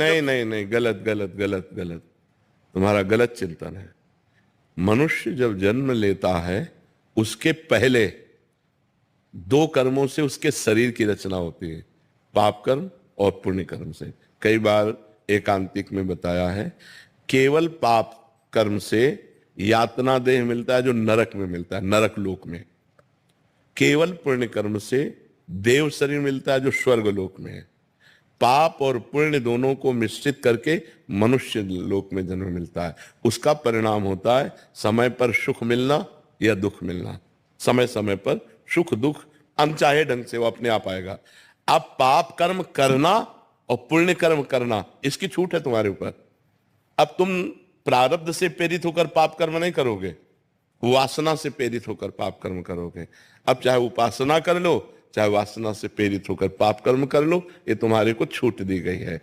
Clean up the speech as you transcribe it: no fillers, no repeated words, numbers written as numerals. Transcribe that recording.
नहीं नहीं नहीं, गलत गलत गलत गलत, तुम्हारा गलत चिंतन है। मनुष्य जब जन्म लेता है उसके पहले दो कर्मों से उसके शरीर की रचना होती है, पाप कर्म और पुण्य कर्म से। कई बार एकांतिक में बताया है, केवल पाप कर्म से यातना देह मिलता है जो नरक में मिलता है, नरक लोक में। केवल पुण्य कर्म से देव शरीर मिलता है जो स्वर्ग लोक में है। पाप और पुण्य दोनों को मिश्रित करके मनुष्य लोक में जन्म मिलता है। उसका परिणाम होता है समय पर सुख मिलना या दुख मिलना। समय समय पर सुख दुख अनचाहे ढंग से वो अपने आप आएगा। अब पाप कर्म करना और पुण्य कर्म करना, इसकी छूट है तुम्हारे ऊपर। अब तुम प्रारब्ध से प्रेरित होकर पाप कर्म नहीं करोगे, वासना से प्रेरित होकर पाप कर्म करोगे। अब चाहे उपासना कर लो, चाहे वासना से प्रेरित होकर पाप कर्म कर लो, ये तुम्हारे को छूट दी गई है।